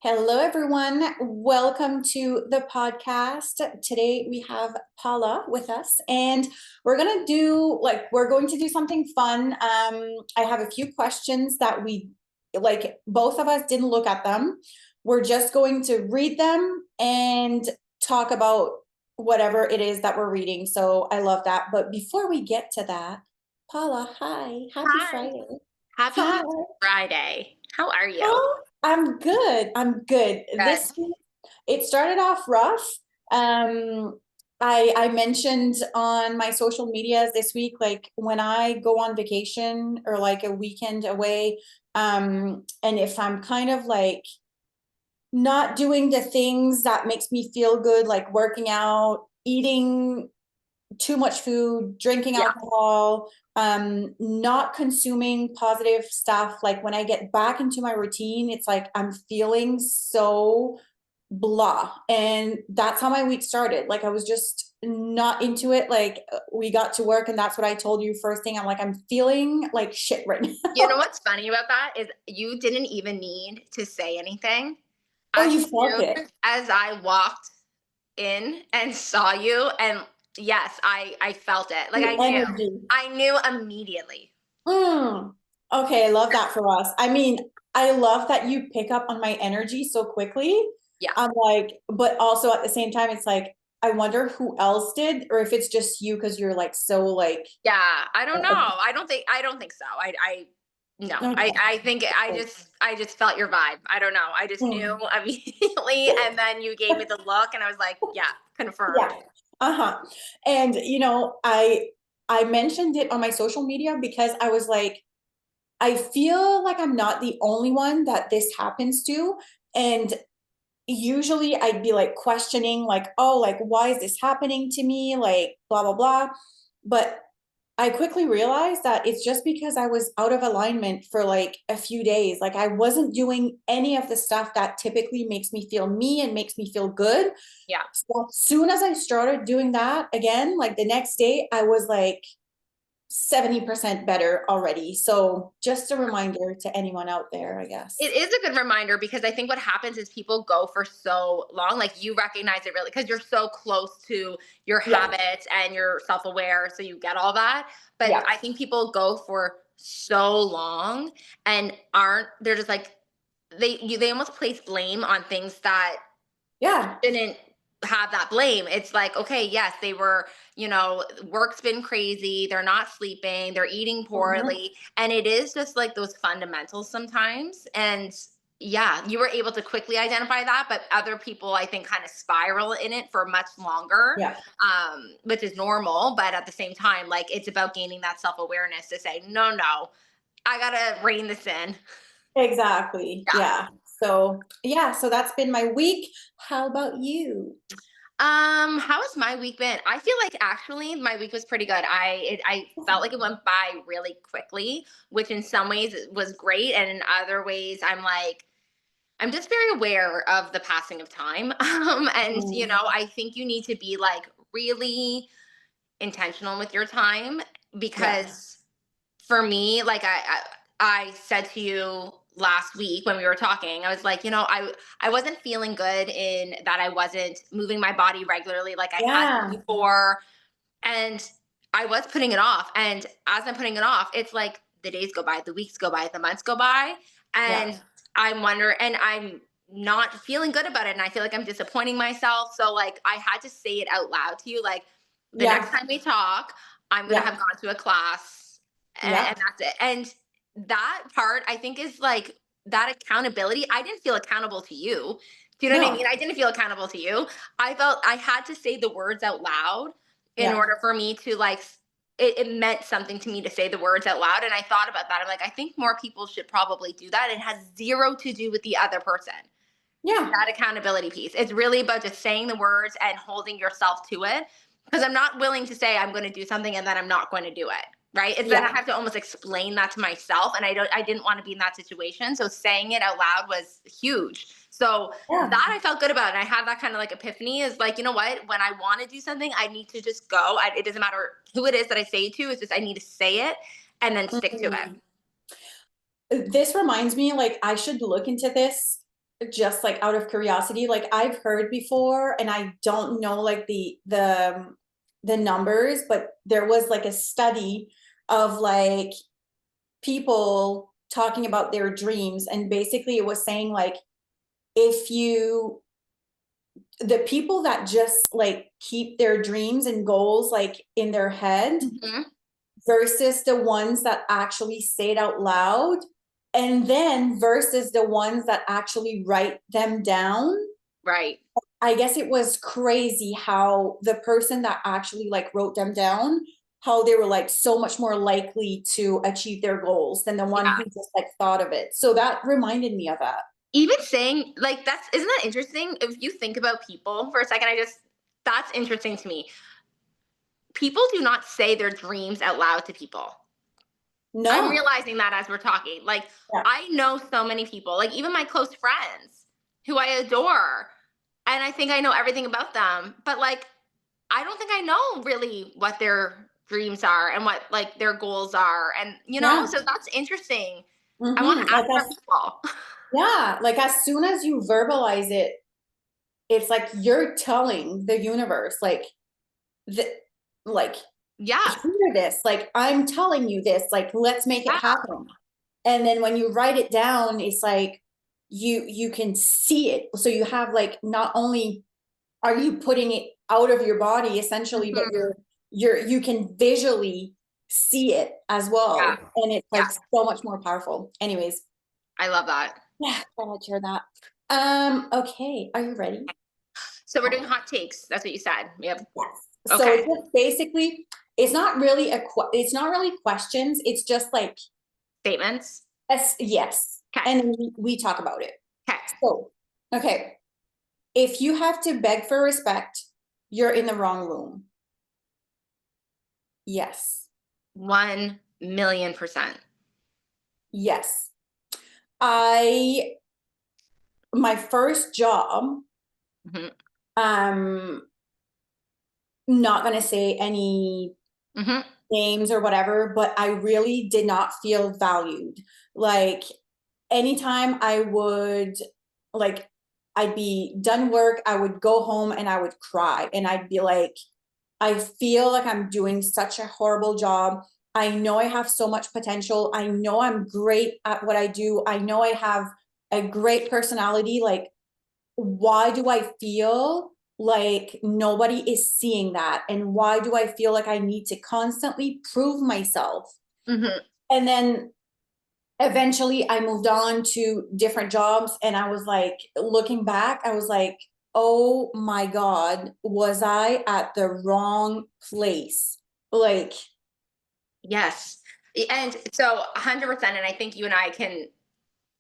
Hello, everyone. Welcome to the podcast. Today we have Paula with us, and we're going to do something fun. I have a few questions that both of us didn't look at them. We're just going to read them and talk about whatever it is that we're reading. So I love that. But before we get to that, Paula, hi, happy Hi. Friday. Happy Hi. Friday. How are you? Oh, I'm good. I'm good. Good. This week, it started off rough. Um, I mentioned on my social medias this week, like when I go on vacation or like a weekend away, and if I'm kind of like not doing the things that makes me feel good, like working out, eating too much food, drinking Yeah. alcohol, not consuming positive stuff. Like when I get back into my routine, it's like I'm feeling so blah. And that's how my week started. Like I was just not into it. Like we got to work and that's what I told you first thing. I'm like, I'm feeling like shit right You know now. what's funny about that is you didn't even need to say anything. Oh, As you felt soon it. as I walked in and saw you, and yes, I felt it. Like The I knew. energy. I knew immediately. Mm. Okay, I love that for us. I mean, I love that you pick up on my energy so quickly. Yeah. I'm like, but also at the same time, it's like, I wonder who else did, or if it's just you because you're like so like, Yeah. I don't know. uh, I don't think so. I no. okay. I think I just felt your vibe. I don't know. I just knew Mm. immediately, and then you gave me the look and I was like, yeah, Yeah. confirmed. Uh-huh. And I mentioned it on my social media because I was like, I feel like I'm not the only one that this happens to. And usually I'd be like questioning, like, oh, like, why is this happening to me? Like, blah, blah, blah. But I quickly realized that it's just because I was out of alignment for like a few days. Like, I wasn't doing any of the stuff that typically makes me feel me and makes me feel good. Yeah. So as soon as I started doing that again, like the next day, I was like 70% better already. So just a reminder to anyone out there, I It guess. is a good reminder because I think what happens is people go for so long, like you recognize it really because you're so close to your Yeah. habits and you're self aware. So you get all that. But Yeah. I think people go for so long and they're just like, they almost place blame on things that Yeah. shouldn't have that blame. It's like, okay, yes, they were, work's been crazy. They're not sleeping. They're eating Mhm. poorly. And it is just like those fundamentals sometimes. And yeah, you were able to quickly identify that, but other people, I think, kind of spiral in it for much longer, Yeah. which is normal. But at the same time, like it's about gaining that self awareness to say, no, no, I got to rein this in. Exactly. Yeah. Yeah. So, yeah, so that's been my week. How about you? How has my week been? I feel like actually my week was pretty good. I felt like it went by really quickly, which in some ways was great, and in other ways I'm like I'm just very aware of the passing of time. And Mm. I think you need to be like really intentional with your time Yeah. because for me, like I said to you last week when we were talking, I was like, I wasn't feeling good in that I wasn't moving my body regularly like I had been Yeah. before, and I was putting it off. And as I'm putting it off, it's like the days go by, the weeks go by, the months go by, Yeah. and I'm not feeling good about it, and I feel like I'm disappointing myself. So like I had to say it out loud to you, like the next Yeah. time we talk, I'm gonna Yeah. have gone to a class, and Yeah. that's it. And that part I think is like that accountability. I didn't feel accountable to you. Do you know what I No. mean? I didn't feel accountable to you. I felt I had to say the words out loud in Yeah. order for me to like it meant something to me to say the words out loud. And I thought about that. I'm like, I think more people should probably do that. It has zero to do with the other person. Yeah. That accountability piece. It's really about just saying the words and holding yourself to it. Because I'm not willing to say I'm going to do something and then I'm not going to do it. Right. It's then I Yeah. have to almost explain that to myself. And I didn't want to be in that situation. So saying it out loud was huge. So Yeah. that I felt good about. And I had that kind of like epiphany is like, you know what? When I want to do something, I need to just go. It doesn't matter who it is that I say it to. It's just I need to say it and then stick to it. Mhm. This reminds me, like, I should look into this just like out of curiosity, like I've heard before, and I don't know like the numbers, but there was like a study of like people talking about their dreams, and basically it was saying like if you the people that just like keep their dreams and goals like in their head Mhm. versus the ones that actually say it out loud, and then versus the ones that actually write them down. Right. I guess it was crazy how the person that actually like wrote them down, how they were like so much more likely to achieve their goals than the one Yeah. who just like thought of it. So that reminded me of that. Even saying like that's isn't that interesting? If you think about people for a second, that's interesting to me. People do not say their dreams out loud to people. I'm No. realizing that as we're talking. Like, Yeah. I know so many people, like even my close friends who I adore, and I think I know everything about them, but like, I don't think I know really what their dreams are and what like their goals are. And, Yeah. so that's interesting. I want Mm-hmm. to ask more people. Yeah, like as soon as you verbalize it, it's like you're telling the universe, the, like Yeah. hear this, like I'm telling you this, like let's make it Yeah. happen. And then when you write it down, it's like you can see it. So you have like not only are you putting it out of your body essentially, but Mhm. you can visually see it as Yeah. well. And it's Yeah. like so much more powerful. Anyways, I love that. yeah, I'll share that. Okay, are you ready? So we're doing hot takes. That's what you said. Yep. Yes. So Okay. it's just basically, it's not really it's not really questions. It's just like, Statements. yes. Okay. And then we talk about it. Okay. So, okay. If you have to beg for respect, you're in the wrong room. Yes. 1,000,000%. Yes. I, my first job, Hmm. um, not gonna say any Hmm. names or whatever, but I really did not feel valued. Like anytime I would like I'd be done work, I would go home and I would cry and I'd be like, I feel like I'm doing such a horrible job. I know I have so much potential. I know I'm great at what I do. I know I have a great personality. Like, why do I feel like nobody is seeing that? And why do I feel like I need to constantly prove myself? Hmm. And then eventually I moved on to different jobs, and I was like, looking back, I was like, oh my God, was I at the wrong place? Like, Yes. And so 100%. And I think you and I can,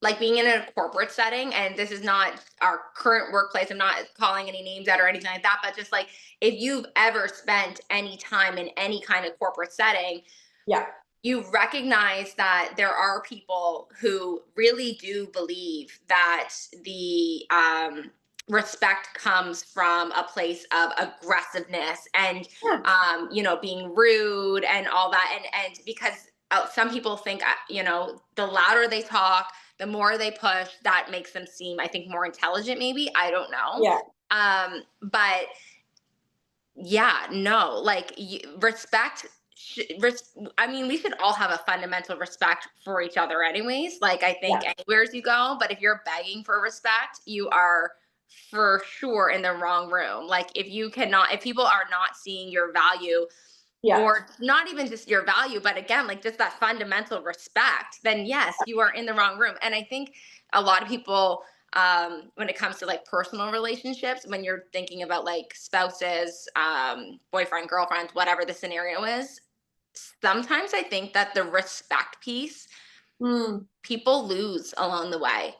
like being in a corporate setting, and this is not our current workplace. I'm not calling any names out or anything like that, but just like if you've ever spent any time in any kind of corporate setting, yeah, you recognize that there are people who really do believe that the respect comes from a place of aggressiveness and yeah, being rude and all that, and because some people think the louder they talk, the more they push, that makes them seem, I think, more intelligent, maybe, I don't know. yeah, But yeah, no, like respect. I mean, we should all have a fundamental respect for each other, anyways. Like, I think yeah, anywhere you go, but if you're begging for respect, you are for sure in the wrong room. Like, if people are not seeing your value, yeah, or not even just your value, but again, like just that fundamental respect, then yes, you are in the wrong room. And I think a lot of people, when it comes to like personal relationships, when you're thinking about like spouses, boyfriend, girlfriend, whatever the scenario is, sometimes I think that the respect piece mm, people lose along the way.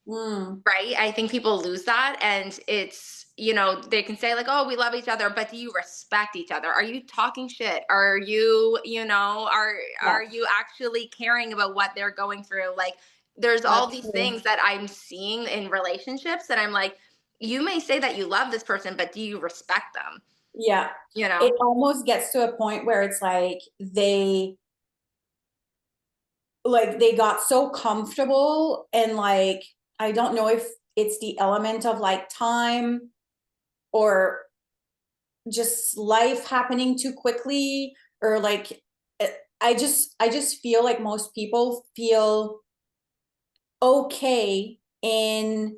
mm, Right? I think people lose that, and they can say like, "Oh, we love each other," but do you respect each other? Are you talking shit? Are you, yeah, are you actually caring about what they're going through? Like, there's all that's these true. things that I'm seeing in relationships that I'm like, you may say that you love this person, but do you respect them? Yeah, You it know? almost gets to a point where it's like they got so comfortable, and like I don't know if it's the element of like time or just life happening too quickly, or like I just feel like most people feel okay in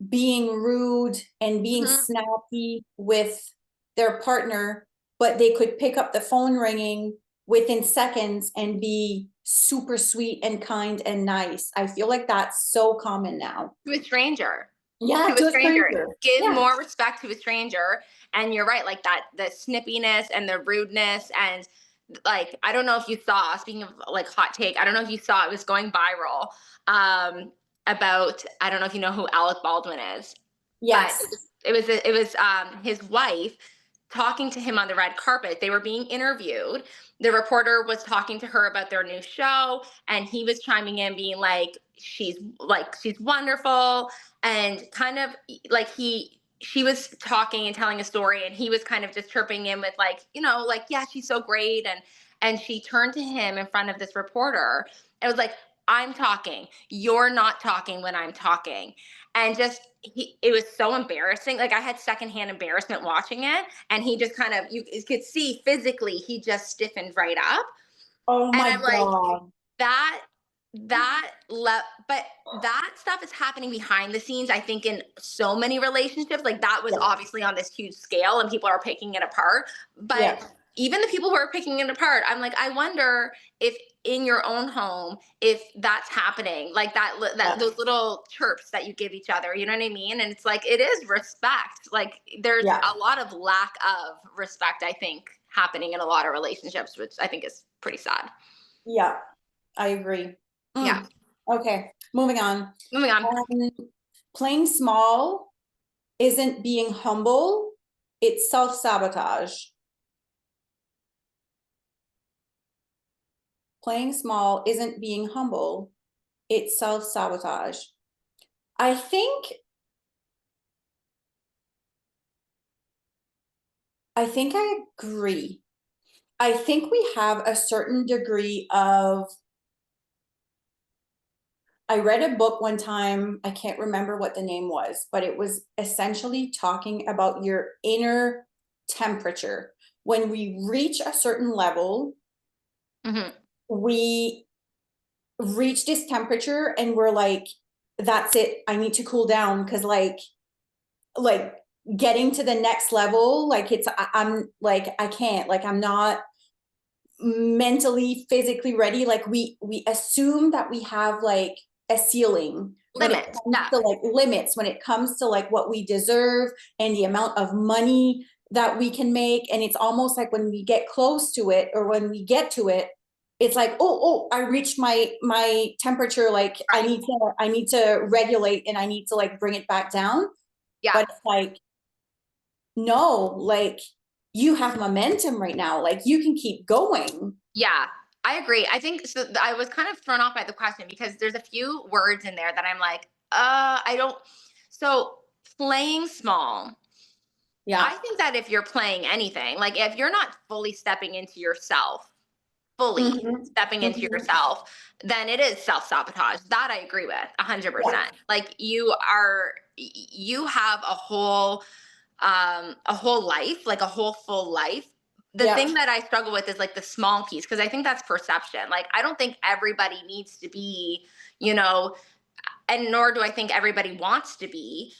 being rude and being Mhm. snappy with their partner, but they could pick up the phone ringing within seconds and be super sweet and kind and nice. I feel like that's so common now. To a stranger. Yeah, To a to a stranger. stranger. Give Yeah. more respect to a stranger. And you're right, like that, the snippiness and the rudeness. And like, I don't know if you saw, speaking of like hot take, I don't know if you saw, it was going viral, about, I don't know if you know who Alec Baldwin is, but Yes. his wife talking to him on the red carpet. They were being interviewed. The reporter was talking to her about their new show, and he was chiming in, being like she's wonderful, and kind of like she was talking and telling a story, and he was kind of just chirping in with like, like, yeah, she's so great. And she turned to him in front of this reporter and was like, I'm talking, you're not talking when I'm talking. And just it was so embarrassing. Like, I had secondhand embarrassment watching it, and he just kind of, you could see physically he just stiffened right up. Oh And my I'm like, God. that but that stuff is happening behind the scenes, I think, in so many relationships. Like, that was Yeah. obviously on this huge scale and people are picking it apart. Yeah. But even the people who are picking it apart, I'm like, I wonder if in your own home, if that's happening, like that Yeah. those little chirps that you give each other, you know what I mean? And it's like, it is respect. Like, there's Yeah. a lot of lack of respect, I think, happening in a lot of relationships, which I think is pretty sad. Yeah. I agree. Yeah. Okay, moving on. Moving on. Um, Playing small isn't being humble, it's self-sabotage. Playing small isn't being humble, it's self-sabotage. I think I agree. I think we have a certain degree of, I read a book one time, I can't remember what the name was, but it was essentially talking about your inner temperature. When we reach a certain level, Hmm. we reach this temperature and we're like, that's it, I need to cool down, because like getting to the next level, like I'm like, I can't, like I'm not mentally, physically ready. Like we assume that we have like a ceiling when it Limit. comes Yeah. to like limits, when it comes to like what we deserve and the amount of money that we can make. And it's almost like when we get close to it, or when we get to it, it's like, oh, I reached my temperature, like Right. I need to regulate, and I need to like bring it back down. Yeah. But it's like, no, like you have momentum right now, like you can keep going. Yeah. I agree. I think so. I was kind of thrown off by the question because there's a few words in there that I'm like, I don't. So, playing small. Yeah. I think that if you're playing anything, like if you're not fully stepping into yourself, fully Mm-hmm. stepping into Mm-hmm. yourself, then it is self sabotage. That I agree with Yeah. 100%. Like, you have a whole life, like a whole full life. The Yeah. thing that I struggle with is like the small piece, because I think that's perception. Like, I don't think everybody needs to be, you know, and nor do I think everybody wants to be,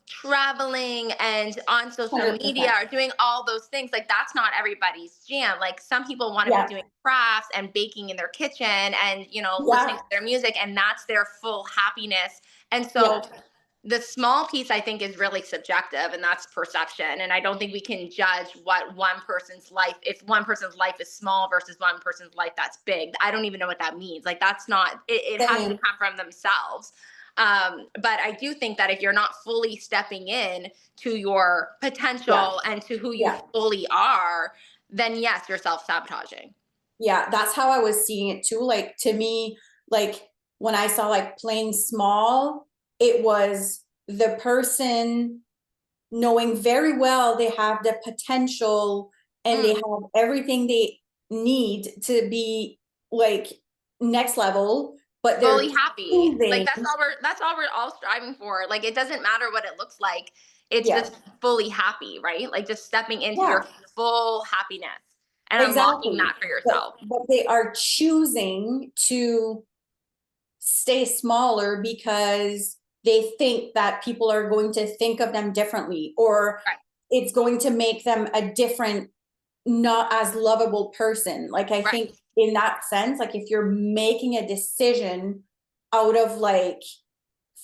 traveling and on social media 100%. or doing all those things. Like, that's not everybody's jam. Like, some people want to be Yeah. doing crafts and baking in their kitchen and, listening Yeah. to their music, and that's their full happiness. And Yeah. so the small piece, I think, is really subjective, and that's perception. And I don't think we can judge what one person's life, if one person's life is small versus one person's life that's big. I don't even know what that means. Like, that's not it, it has to Same. come from themselves. But I do think that if you're not fully stepping in to your Yeah. potential and to who you Yeah. fully are, then yes, you're self-sabotaging. Yeah. That's how I was seeing it too. Like to me, like when I saw like playing small, it was the person knowing very well they have the potential and they Mm, have everything they need to be like next level, but they're fully happy. Like choosing. that's all we're all striving for. Like it doesn't matter what it looks like. It's Yeah, just fully happy, right? Like just stepping into yeah, your full happiness and unlocking exactly. that for yourself. But they are choosing to stay smaller because they think that people are going to think of them differently, or Right. it's going to make them a different, not as lovable person. Like, I Right. think in that sense, like if you're making a decision out of like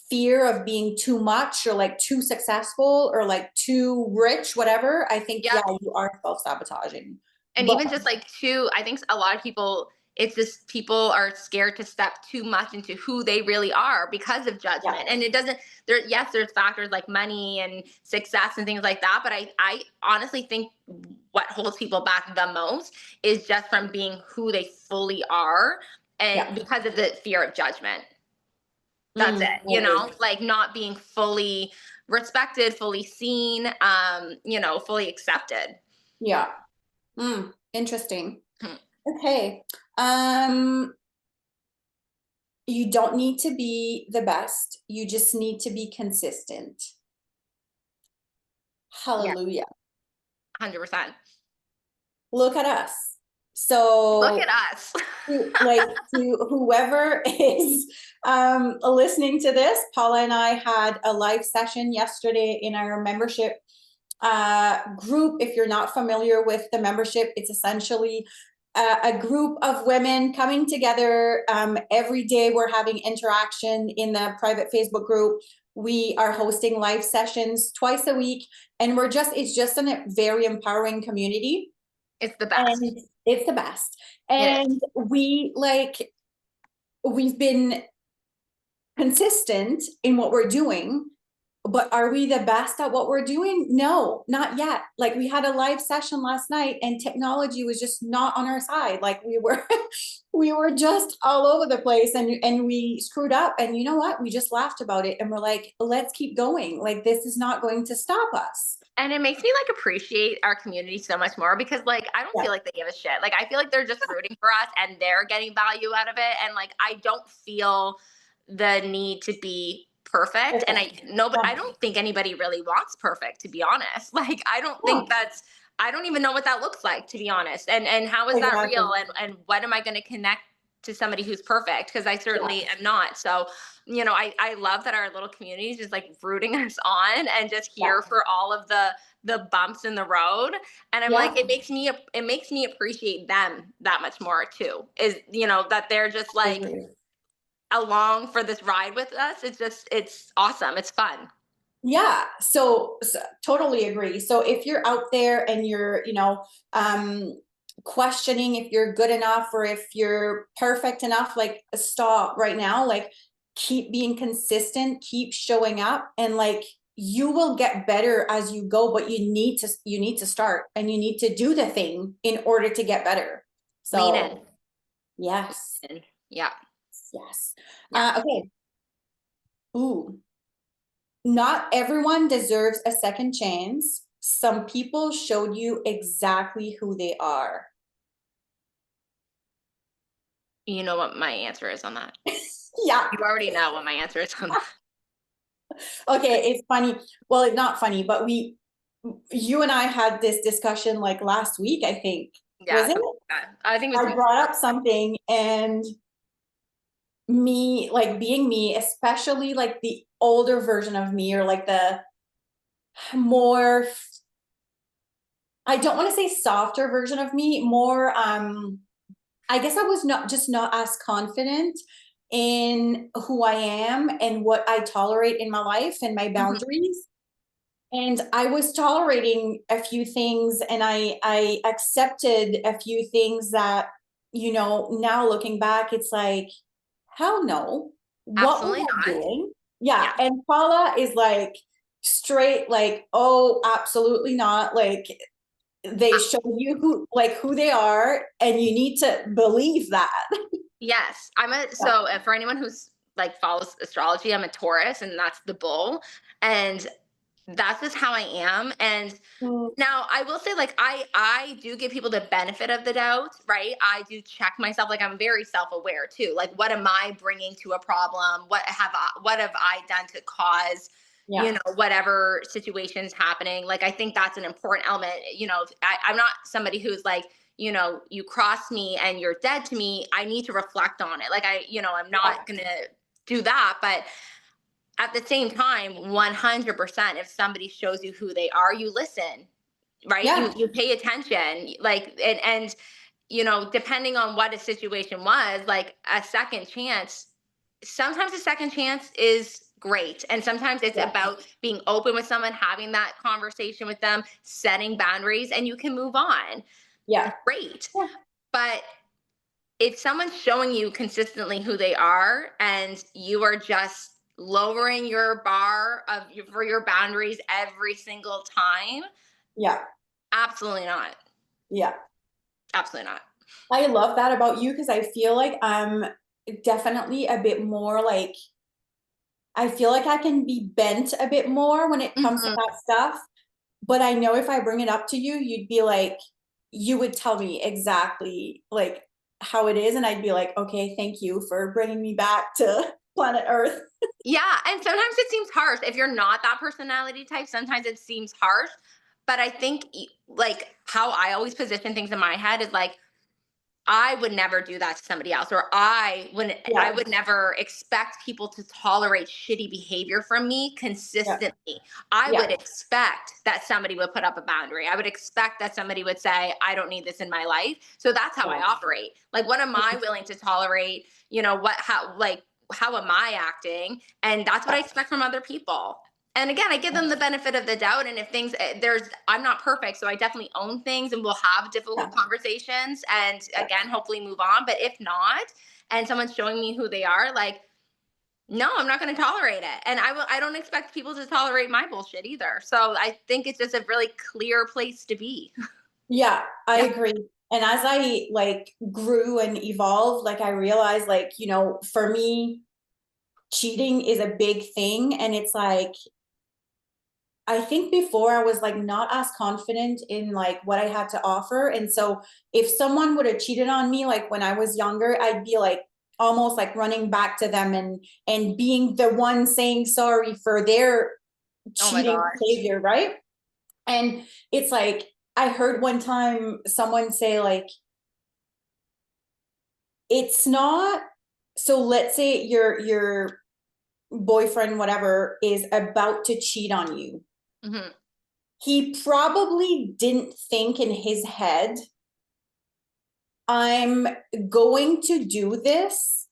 fear of being too much or like too successful or like too rich, whatever, I think, yeah, Yep. you are self-sabotaging. And But even just like too, I think a lot of people, it's just people are scared to step too much into who they really are because of yeah, judgment. And it doesn't there, yes, there's factors like money and success and things like that, but I honestly think what holds people back the most is just from being who they fully are, and yeah. because of the fear of judgment. That's it, I agree. like not being fully respected, fully seen, fully accepted. Yeah. Interesting. Hmm. Okay. You don't need to be the best. You just need to be consistent. Yeah, Hallelujah. 100%. Look at us. Look at So, us. like, to whoever is listening to this, Paula and I had a live session yesterday in our membership group. If you're not familiar with the membership, it's essentially a group of women coming together. Every day we're having interaction in the private Facebook group. We are hosting live sessions twice a week, and it's just a very empowering community, It's the best. and it's the best. It is. And we've been consistent in what we're doing, but are we the best at what we're doing? No, not yet. Like, we had a live session last night and technology was just not on our side. Like, we were we were just all over the place, and we screwed up, and you know what? We just laughed about it and we're like, let's keep going. Like, this is not going to stop us. And it makes me like appreciate our community so much more because like I don't Yeah. feel like they give a shit. Like I feel like they're just rooting for us and they're getting value out of it. And like I don't feel the need to be perfect. And Perfect. I Yeah. don't think anybody really wants perfect, to be honest. Like I don't Yeah, think I don't even know what that looks like, to be honest. And how is that real? exactly. And what am I going to connect to somebody who's perfect? Because I Yeah. certainly am not. So I love that our little community is just like rooting us on and just Yeah. here for all of the bumps in the road. And I'm Yeah. like, it makes me appreciate them that much more too, is that they're just I like agree. along for this ride with us. It's awesome, it's fun. Yeah, so totally agree. So if you're out there and you're, questioning if you're good enough or if you're perfect enough, like, stop right now. Like, keep being consistent, keep showing up, and like, you will get better as you go, but you need to start, and you need to do the thing in order to get better. Lean in. So, yes, And yeah. yes. Yeah. Okay. Ooh. Not everyone deserves a second chance. Some people showed you exactly who they are. You know what my answer is on that. Yeah. You already know what my answer is on that. Okay, it's funny. Well, it's not funny, but you and I had this discussion like last week, I think. Yeah, Was it? something like that. I think it was I week brought up before. something, and me, like, being me, especially like the older version of me, or like the more, I don't want to say softer version of me, more I guess I was not as confident in who I am and what I tolerate in my life and my Mhm. boundaries. And I was tolerating a few things, and I accepted a few things that, now looking back, it's like, hell no. What was Absolutely I not. doing? Yeah. Yeah. And Paula is like straight, like, oh, absolutely not. Like, they show you who they are, and you need to believe that. Yes, Yeah. for anyone who's like follows astrology, I'm a Taurus and that's the bull. And that's just how I am. And Mm, now I will say, like, I do give people the benefit of the doubt, right? I do check myself. Like, I'm very self aware too. Like, what am I bringing to a problem? What have I done to cause, yeah, whatever situations happening? Like, I think that's an important element. I'm not somebody who's like, you cross me and you're dead to me. I need to reflect on it. Like, I'm yeah, not gonna do that, but at the same time, 100%, if somebody shows you who they are, you listen, right? yeah, You pay attention, like, and depending on what a situation was, like a second chance, sometimes a second chance is great, and sometimes it's yeah, about being open with someone, having that conversation with them, setting boundaries, and you can move on. yeah, Great. yeah, But if someone's showing you consistently who they are and you are just lowering your bar for your boundaries every single time, yeah, absolutely not. yeah. Absolutely not. I love that about you because I feel like I'm definitely a bit more like, I feel like I can be bent a bit more when it comes to Mhm. that stuff. But I know if I bring it up to you, you'd be like, you would tell me exactly like how it is. And I'd be like, okay, thank you for bringing me back to planet Earth. Yeah, and sometimes it seems harsh. If you're not that personality type, sometimes it seems harsh. But I think, like, how I always position things in my head is like, I would never do that to somebody else, or I Yeah, would never expect people to tolerate shitty behavior from me yeah, consistently. I yeah, would expect that somebody would put up a boundary. I would expect that somebody would say, I don't need this in my life. So that's how I yeah, operate. Like, what am I willing to tolerate? How am I acting? And that's what I expect from other people. And again, I give them the benefit of the doubt. And if things, I'm not perfect. So I definitely own things, and we'll have yeah, difficult conversations and yeah, again, hopefully move on. But if not, and someone's showing me who they are, like, no, I'm not going to tolerate it. And I don't expect people to tolerate my bullshit either. So I think it's just a really clear place to be. yeah, I Yeah. agree. And as I like grew and evolved, like I realized like, for me, cheating is a big thing. And it's like, I think before I was like not as confident in like what I had to offer. And so if someone would have cheated on me like when I was younger, I'd be like almost like running back to them and being the one saying sorry for their Oh my cheating gosh. behavior, right? And it's like I heard one time someone say like it's not, so let's say your boyfriend whatever is about to cheat on you. Hmm. He probably didn't think in his head, I'm going to do this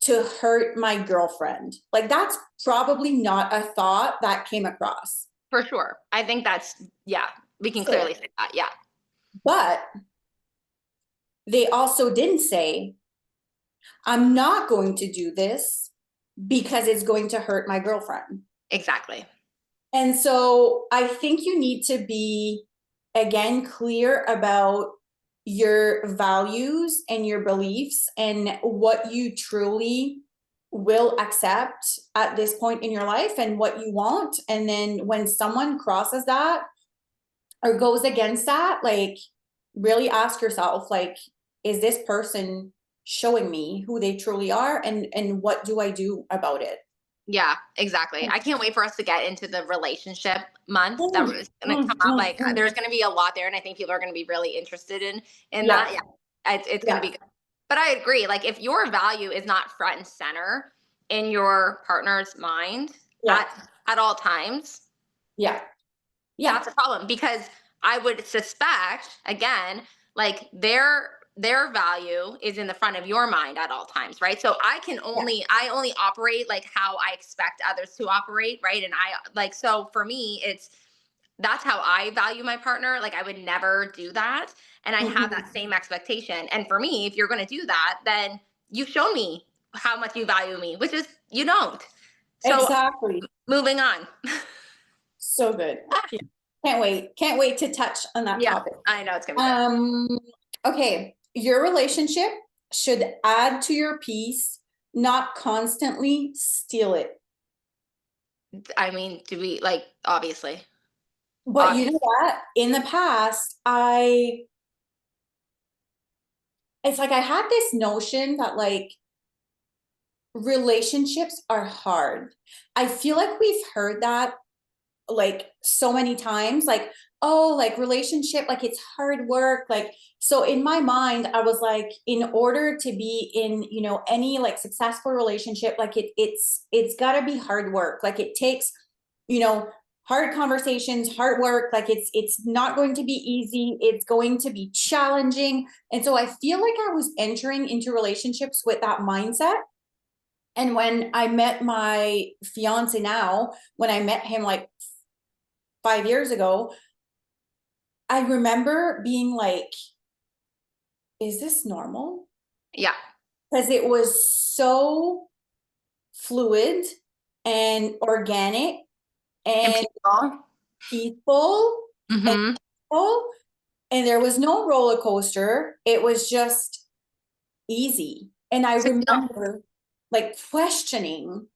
to hurt my girlfriend. Like, that's probably not a thought that came across. For sure. I think yeah, we can So, clearly say that. Yeah, but they also didn't say, I'm not going to do this because it's going to hurt my girlfriend. exactly. And so I think you need to be, again, clear about your values and your beliefs and what you truly will accept at this point in your life and what you want. And then when someone crosses that or goes against that, like really ask yourself, like, is this person showing me who they truly are and what do I do about it? Yeah, exactly. I can't wait for us to get into the relationship month that Mm, is going to mm, come up. mm, Like, mm. there's going to be a lot there, and I think people are going to be really interested in Yeah, that. Yeah, it's going to yeah, be good. But I agree. Like, if your value is not front and center in your partner's mind yeah, at all times, yeah, yeah. that's a problem, because I would suspect, again, like, their value is in the front of your mind at all times, right? So Yeah. I only operate like how I expect others to operate, right? And I like, so for me, it's that's how I value my partner. Like, I would never do that, and I have Mhm. that same expectation. And for me, if you're going to do that, then you show me how much you value me, which is you don't. So Exactly. moving on. So good. Yeah. Can't wait. Can't wait to touch on that Yeah, topic. I know it's gonna be good. Um, okay. Your relationship should add to your peace, not constantly steal it. I mean, to be like, obviously, But you know obviously. what? In the past, it's like I had this notion that like relationships are hard. I feel like we've heard that like so many times, like, oh, like relationship, like it's hard work. Like, so in my mind, I was like, in order to be in, any like successful relationship, like it's gotta be hard work. Like it takes, you know, hard conversations, hard work. Like it's not going to be easy. It's going to be challenging. And so I feel like I was entering into relationships with that mindset. And when I met my fiance now, when I met him like 5 years ago, I remember being like, is this normal? Yeah. Because it was so fluid and organic And and people. peaceful and Mm-hmm. peaceful, and there was no roller coaster. It was just easy. And I So, remember like questioning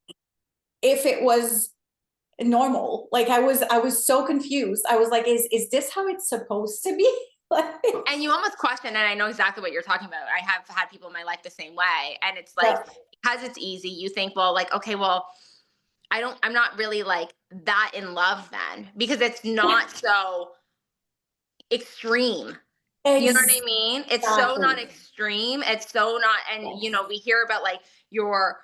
if it was normal. Like I was so confused. I was like, is this how it's supposed to be? Like, and you almost question, and I know exactly what you're talking about. I have had people in my life the same way. And it's like, yeah. because it's easy, you think, well, like, okay, well, I'm not really like that in love then, because it's not so extreme. You know what I mean? It's so Exactly. not extreme. It's so not, and we hear about like your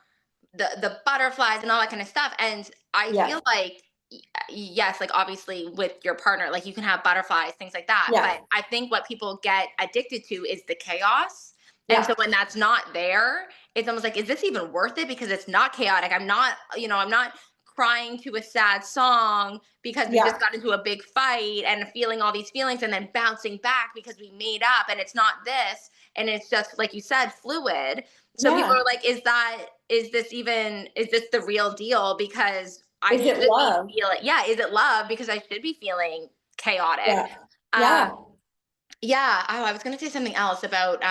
the butterflies and all that kind of stuff. And I Yeah. feel like yes, like obviously with your partner, like you can have butterflies, things like that. Yeah. But I think what people get addicted to is the chaos. And so Yeah. when that's not there, it's almost like, is this even worth it? Because it's not chaotic. I'm not crying to a sad song because we Yeah. just got into a big fight and feeling all these feelings and then bouncing back because we made up, and it's not this. And it's just like you said, fluid. So people Yeah. are like, is this the real deal? Because I Is it should be love? feeling, yeah, is it love? Because I should be feeling chaotic. Yeah. Um, Yeah. yeah. Oh, I was gonna say something else about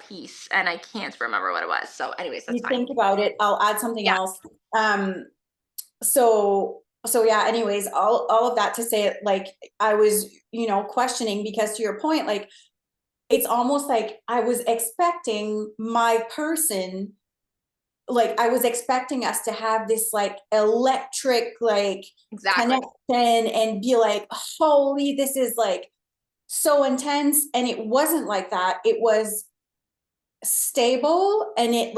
peace, and I can't remember what it was. So anyways, that's You fine. think about it. I'll add something Yeah. else. So yeah, anyways, all of that to say, like, I was, questioning because to your point, like, it's almost like I was expecting my person, like I was expecting us to have this like electric like Exactly. connection and be like, holy, this is like so intense. And it wasn't like that. It was stable and it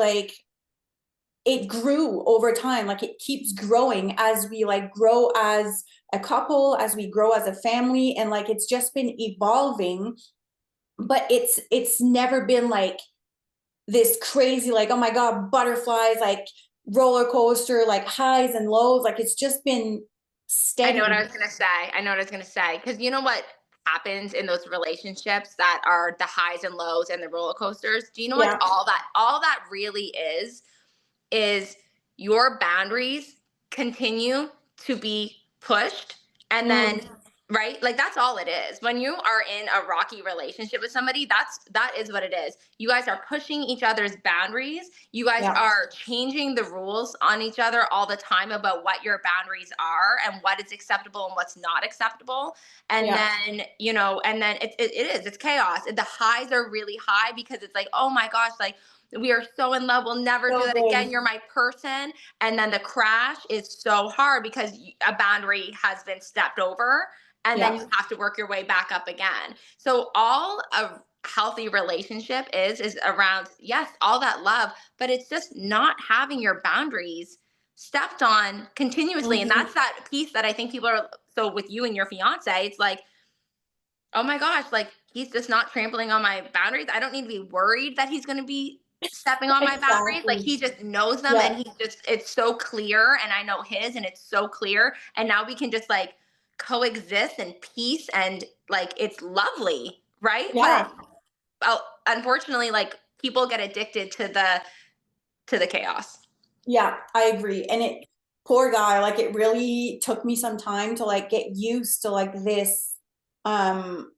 grew over time. Like it keeps growing as we like grow as a couple, as we grow as a family, and like it's just been evolving. But it's never been like this crazy, like, oh my god, butterflies, like roller coaster, like highs and lows. Like it's just been I know what steady. I was gonna say. I know what I was gonna say. Because you know what happens in those relationships that are the highs and lows and the roller coasters? Do you know what Yeah. all that really is your boundaries continue to be pushed, and then Mm, right, like that's all it is. When you are in a rocky relationship with somebody, that is what it is. You guys are pushing each other's boundaries. You guys yeah. are changing the rules on each other all the time about what your boundaries are and what is acceptable and what's not acceptable. And Yeah. then and then it's chaos. The highs are really high because it's like, oh my gosh, like we are so in love, we'll never do So that again, good. you're my person. And then the crash is so hard because a boundary has been stepped over, and then Yeah. you have to work your way back up again. So all a healthy relationship is around, yes, all that love, but it's just not having your boundaries stepped on continuously. And Mhm. that's that piece that I think people are, so with you and your fiance, it's like, oh my gosh, like he's just not trampling on my boundaries. I don't need to be worried that he's going to be stepping on my boundaries. Like Exactly. he just knows them, Yeah. and it's so clear, and I know his, and it's so clear. And now we can just like coexist in peace, and like it's lovely, right? But Yeah. unfortunately, like people get addicted to the chaos. Yeah, I agree. And it, poor guy, like it really took me some time to like get used to like this um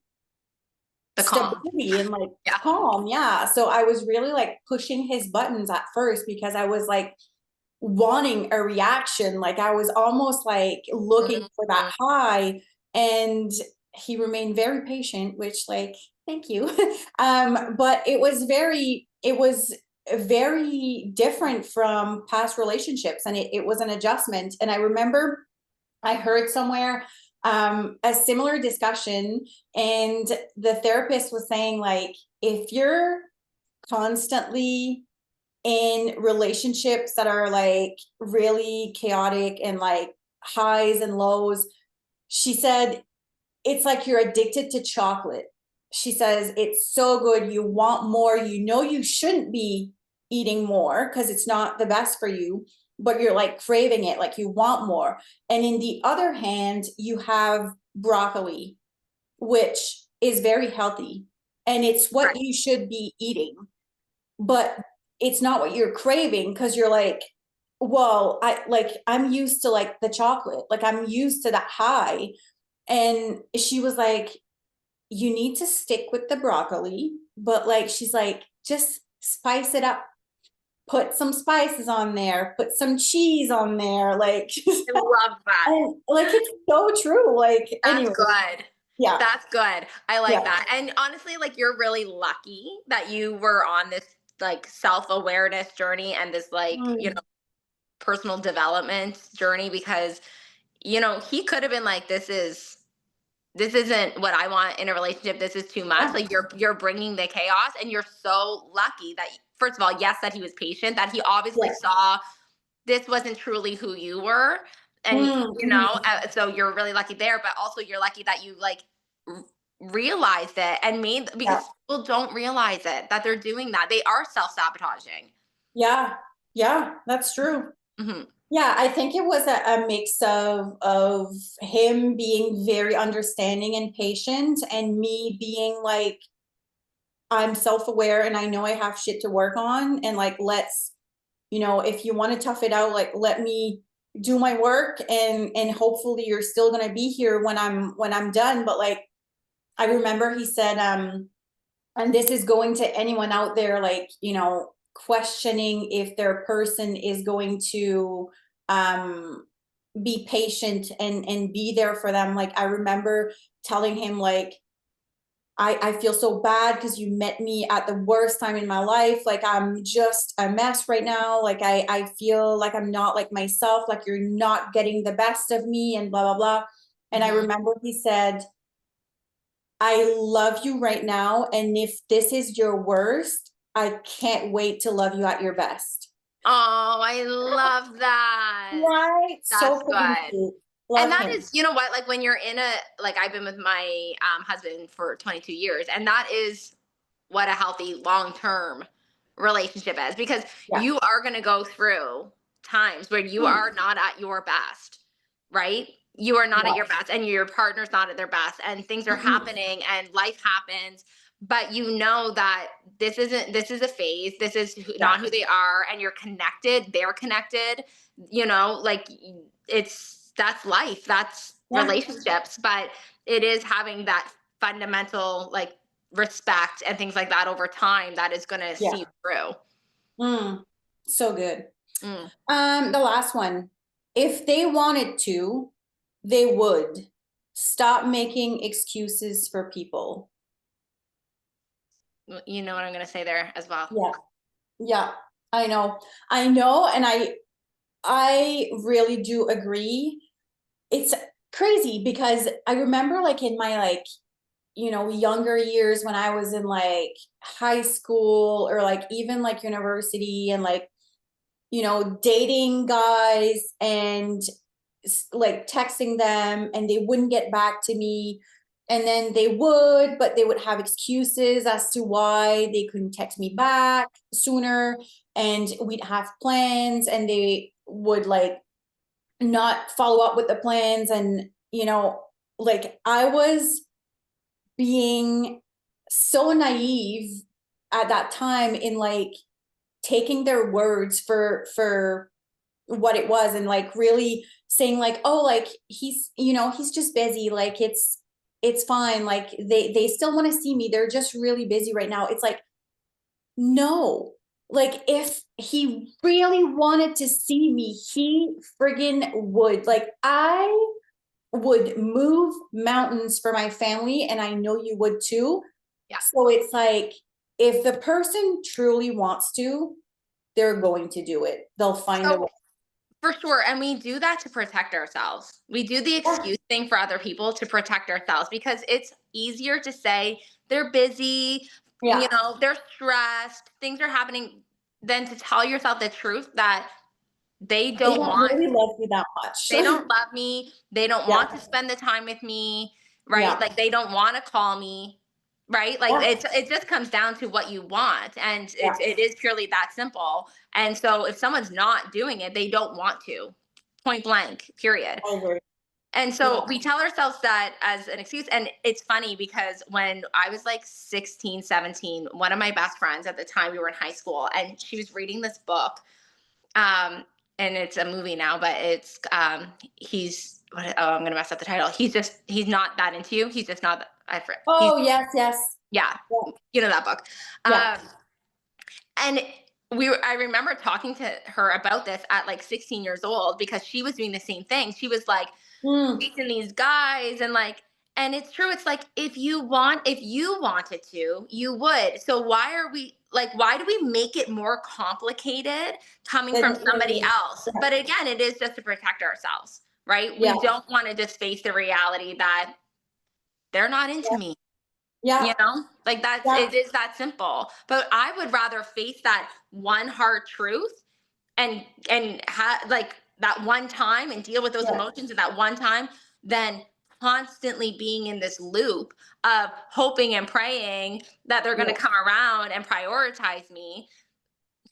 The calm. stability and like Yeah. calm. Yeah. So I was really like pushing his buttons at first because I was like, wanting a reaction. Like I was almost like looking for that Mhm. high. And he remained very patient, which like, thank you. But it was very different from past relationships, and it was an adjustment. And I remember I heard somewhere a similar discussion, and the therapist was saying like, if you're constantly in relationships that are like really chaotic and like highs and lows, she said it's like you're addicted to chocolate. She says it's so good, you want more, you know you shouldn't be eating more because it's not the best for you, but you're like craving it, like you want more. And in the other hand, you have broccoli, which is very healthy, and it's what Right. you should be eating, but it's not what you're craving because you're like, well, I'm used to like the chocolate, like I'm used to that high. And she was like, you need to stick with the broccoli, but like she's like, just spice it up, put some spices on there, put some cheese on there, like I love that. and like it's so true. Like That's anyway, good. yeah, That's good. I like yeah. that. And honestly, like you're really lucky that you were on this like self-awareness journey and this like, Mm, personal development journey because, he could have been like this isn't what I want in a relationship. This is too much. yeah, Like you're bringing the chaos and you're so lucky that first of all, yes, that he was patient, that he obviously yeah. saw this wasn't truly who you were. And, Mm, mhm. so you're really lucky there, but also you're lucky that you like r- realized it and made Yeah, because people don't realize it that they're doing that. They are self-sabotaging. yeah, yeah, that's true. Hmm. Yeah, I think it was a mix of him being very understanding and patient, and me being like, I'm self-aware and I know I have shit to work on, and like let's, if you want to tough it out, like let me do my work, and hopefully you're still gonna be here when I'm done. But like I remember he said, and this is going to anyone out there, like, questioning if their person is going to um be patient and be there for them. Like I remember telling him like, I feel so bad because you met me at the worst time in my life. Like I'm just a mess right now. Like I feel like I'm not like myself, like you're not getting the best of me and blah blah blah. And I Hmm. remember he said, I love you right now. And if this is your worst, I can't wait to love you at your best. Oh, I love that. Right? So That's freaking good. cute. And Love that him. is, you know what, like when you're in a, like I've been with my husband for 22 years, and that is what a healthy long term relationship is because Yeah. you are going to go through times where you Mm, are not at your best, right? You are not at yeah. your best, and your partner's not at their best, and things are Mm-mm. happening, and life happens. But you know that this is a phase, this is Yeah. not who they are, and you're connected, they're connected, like that's life, that's Yeah. relationships, but it is having that fundamental like respect and things like that over time that is going to see Yeah. you through. Mm, so good. Mm. The last one. If they wanted to, they would. Stop making excuses for people. You know what I'm going to say there as well. Yeah. Yeah. I know. I know, and I really do agree. It's crazy because I remember like in my like, younger years when I was in like high school or like even like university, and like, dating guys and like texting them and they wouldn't get back to me. And then they would, but they would have excuses as to why they couldn't text me back sooner. And we'd have plans and they would like not follow up with the plans. And, like I was being so naive at that time in like taking their words for what it was, and like really saying like, oh, like he's just busy, like it's fine, like they still want to see me, they're just really busy right now. It's like, no, Like, if he really wanted to see me, he friggin' would. Like, I would move mountains for my family, and I know you would too. Yeah. So it's like, if the person truly wants to, they're going to do it. They'll find the way. So for sure. And we do that to protect ourselves. We do the Yeah, excuse thing for other people to protect ourselves because it's easier to say they're busy, yeah. they're stressed, things are happening, than to tell yourself the truth that they They don't don't want really love you that much. they don't love me, they don't Yeah, want to spend the time with me, right? yeah, Like they don't want to call me, right? Like yeah, it just comes down to what you want, and yeah. it is purely that simple. And so if someone's not doing it, they don't want to. Point blank, period. I agree. And Yeah. so we tell ourselves that as an excuse. And it's funny because when I was like 16, 17, one of my best friends at the time, we were in high school, and she was reading this book. Um, and it's a movie now, but it's he's oh, I'm gonna mess up the title. He's not that into you. He's just not he's Oh, yes, yes. yeah, Yeah, you know that book. yeah. Um, and I remember talking to her about this at like 16 years old because she was doing the same thing. She was like Mm, chasing these guys and like, and it's true. It's like if you wanted to, you would. So why do we make it more complicated coming then from it somebody really, else? yeah, But again, it is just to protect ourselves, right? We yeah, don't want to just face the reality that they're not into yeah, me. yeah, Like yeah, it is that simple. But I would rather face that one hard truth like that one time and deal with those yeah, emotions at that one time than constantly being in this loop of hoping and praying that they're going to yeah. come around and prioritize me.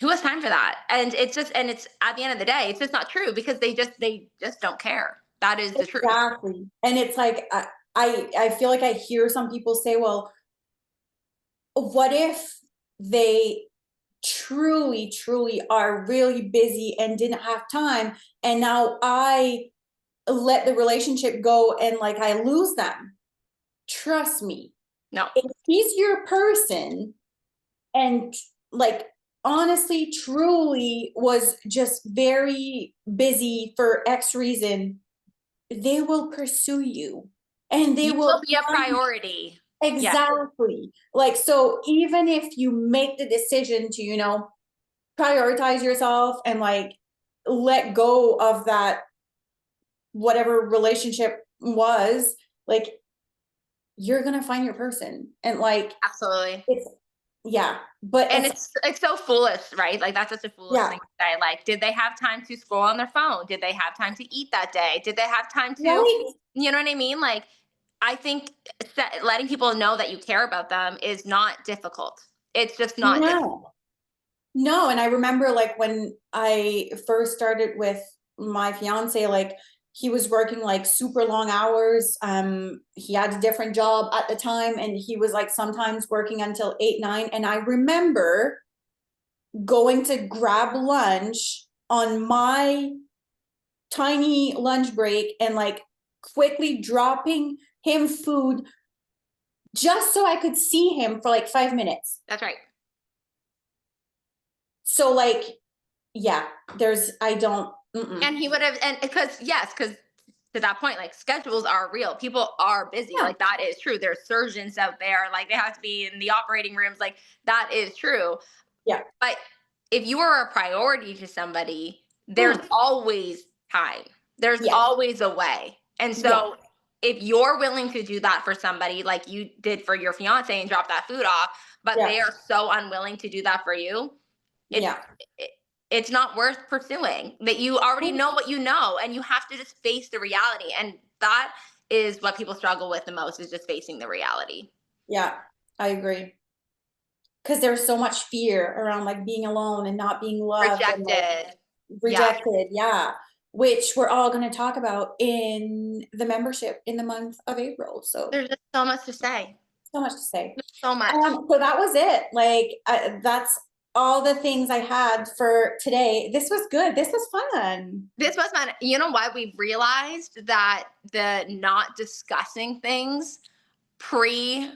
Who has time for that? And it's at the end of the day, it's just not true because they just don't care. That is the truth. Exactly. And it's like, I feel like I hear some people say, well, what if they truly, truly are really busy and didn't have time, and now I let the relationship go and like I lose them? Trust me, No. if he's your person and like honestly, truly was just very busy for X reason, they will pursue you and they You will will be a find. priority. Yeah. Exactly. Like, so even if you make the decision to, prioritize yourself and like let go of that, whatever relationship was, like, you're gonna find your person. And like, Absolutely. it's, yeah, but And it's, it's so foolish, right? Like that's such a foolish yeah, thing to say. Like, did they have time to scroll on their phone? Did they have time to eat that day? Did they have time to, right. you know what I mean? Like, I think letting people know that you care about them is not difficult. It's just not difficult. No. No, and I remember like when I first started with my fiance, like he was working like super long hours. He had a different job at the time, and he was like sometimes working until 8, 9. And I remember going to grab lunch on my tiny lunch break and like quickly dropping him food just so I could see him for like 5 minutes. That's right. So like, yeah, there's, I don't, mm-mm. And he would have, and because to that point, like schedules are real. People are busy. Yeah, Like that is true. There's surgeons out there. Like they have to be in the operating rooms. Like that is true. yeah, But if you are a priority to somebody, there's mm, always time. There's yeah, always a way. And yeah, so if you're willing to do that for somebody like you did for your fiance and drop that food off, but yeah, they are so unwilling to do that for you, it's yeah. it, it's not worth pursuing. That you already know what you know and you have to just face the reality. And that is what people struggle with the most is just facing the reality. Yeah, I agree. Because there's so much fear around like being alone and not being loved and like Rejected. Yeah. rejected. Yeah. Which we're all going to talk about in the membership in the month of April. So, There's just so much to say. so much to say. So much. So that was it. Like, that's all the things I had for today. This was good. This was fun. This was fun. You know what? We've realized that the not discussing things pre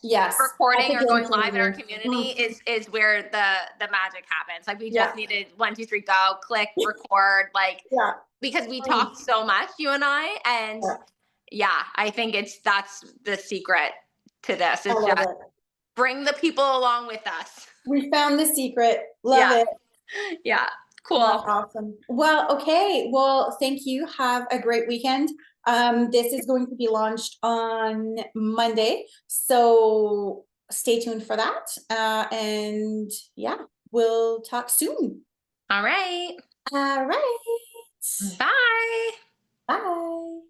Yes, that's a recording or game going live in our changer. community Mm, is where the magic happens. Like we yeah, just needed 1, 2, 3, go, click, record, like yeah. because we Mm, talked so much, you and I, and yeah. yeah, I think that's the secret to this I is love just it. bring the people along with us. We found the secret. Love Yeah, it. yeah, That's cool. awesome. Well, okay. Well, thank you. Have a great weekend. This is going to be launched on Monday, so stay tuned for that. And yeah, we'll talk soon. All right. All right. Bye. Bye.